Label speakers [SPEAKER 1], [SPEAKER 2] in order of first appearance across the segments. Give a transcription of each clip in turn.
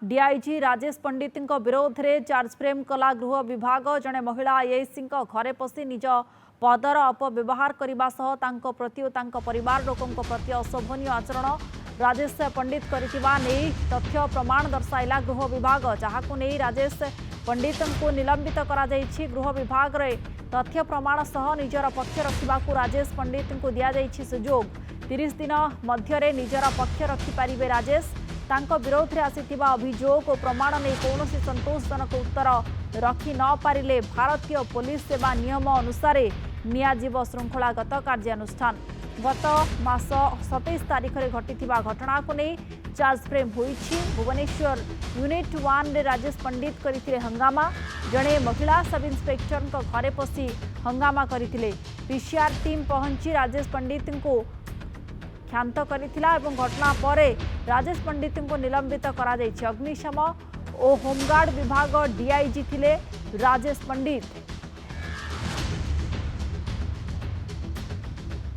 [SPEAKER 1] DIG Rajesh पंडित विरोध में charge frame कला गृह विभाग जड़े महिला आईआईसी घरे पशि निज पदर अपव्यवहार करने सह प्रति और परिवार लोकों प्रति अशोभनीय आचरण राजेश पंडित करथिबा नेई तथ्य प्रमाण दर्शाइला गृह विभाग जहां नहीं राजेश पंडित को निलंबित करा जायछि। गृह विभाग रे तथ्य प्रमाण सह निजर पक्ष रखिबाकू राजेश पंडित को दिया जायछि सुजोग 30 दिन मध्य निजर पक्ष रखिपारे राजेश तांको विरोध में आसीथिबा अभियोग और प्रमाण नहीं कौन संतोषजनक उत्तर रखि न पारिले भारतीय पुलिस सेवा नियम अनुसार नियाजिब श्रृंखलागत कार्यानुष्ठान। गत मास 27 तारिख में घटिथिबा घटना को नहीं चार्ज फ्रेम होईछि। भुवनेश्वर यूनिट 1 रे राजेश पंडित करथिले हंगामा जड़े महिला सब इन्स्पेक्टर घरे पशि हंगामा करथिले। पीसीआर टीम पहुंची राजेश पंडित को क्षांत करथिला एवं घटना पर राजेश पंडित को निलंबित करा जायछि। अग्निशम और होमगार्ड विभाग डीआईजी थिले राजेश पंडित।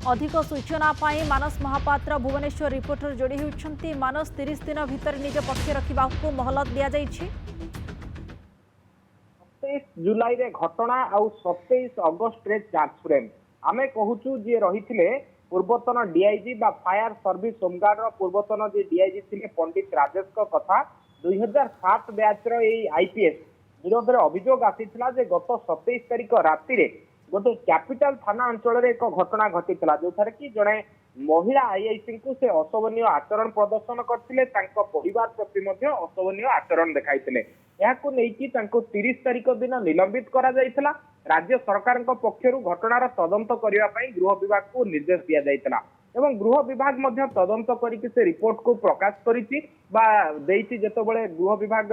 [SPEAKER 1] अधिक सूचना पाई मानस महापात्र भुवनेश्वर रिपोर्टर जोड़ी होती। मानस 30 दिन भितर निज पक्ष रखा मोहलत दि जायछि।
[SPEAKER 2] 27 जुलाई रे घटना आउ 27 अगस्त रे चार्ज फ्रेम आमे कहूचु जे रहिथिले पूर्वतन डीआईजी बा फायर सर्विस होमगार्ड रो पूर्वतन जे डीआईजी थिले पंडित राजेश को कथा 2007 बैच रो एई आईपीएस विरोध रे अभियोग आसीथिला जे गत 27 तारिख राति रे गोटे कैपिटल थाना अंचल रे एक घटना घटितला जोथारे कि जणे महिला आईआईसी को से अशोभनीय आचरण प्रदर्शन करथिले तांको परिवार प्रति मध्ये अशोभनीय आचरण देखाइथिले। याकु नेकी तांको 30 तारिख दिन निलंबित करा जायथिला। राज्य सरकार पक्षरु घटनार तदंत करिवा पई गृह विभाग को निर्देश दिया जायथिला एवं गृह विभाग मध्ये तदंत करिकि से रिपोर्ट को प्रकाश करिछि बा देइछि। जेतबेले गृह विभाग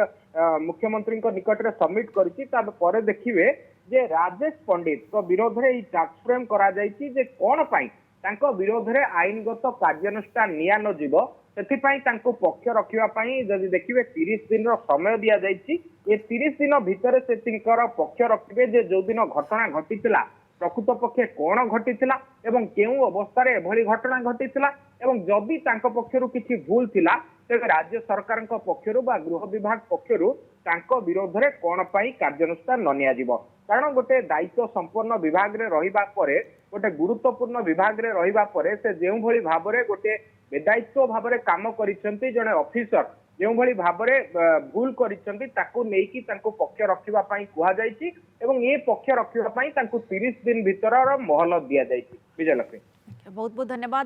[SPEAKER 2] मुख्यमंत्री निकट रे सबमिट करिछि ता परे देखिबे जे राजेश पंडित को विरोध रे चार्ज फ्रेम करा जायछि जे कोन पई तांको विरोध रे आईनगत कार्यानुष्ठान निया न जीव सेथिपई तांको पक्ष रखिबा पई जदि देखिबे 30 दिन रो समय दिया जायछि। ए 30 दिन भितर से तिंकर पक्ष रखिबे जे जो दिन घटना घटितला प्रकृत पक्षे कोण घटितला एवं केउ अवस्था रे एभली घटना घटितला एवं जदि तांको पक्षरु किछि भूल थिला तेबे राज्य सरकार पक्षरु बा गृह विभाग पक्षरु तांको विरोध रे कोण पई कार्यानुष्ठान न निया जीव। कारण गोटे दायित्व संपन्न विभाग रे रहिबा परे गोटे गुरुत्वपूर्ण विभाग रे रहिबा परे से जेउ भली भाबरे गोटे बेदायित्व भाबरे काम करिसंती जने ऑफिसर जेउ भली भाबरे भूल करिसंती ताको नेकी तांको पक्ष रखिबा पई कुहा जायछि एवं ए पक्ष रखिबा पई तांको 30 दिन भितर मोहलत दिया जायछि। विजयलक्ष्मी
[SPEAKER 1] बहुत बहुत धन्यवाद।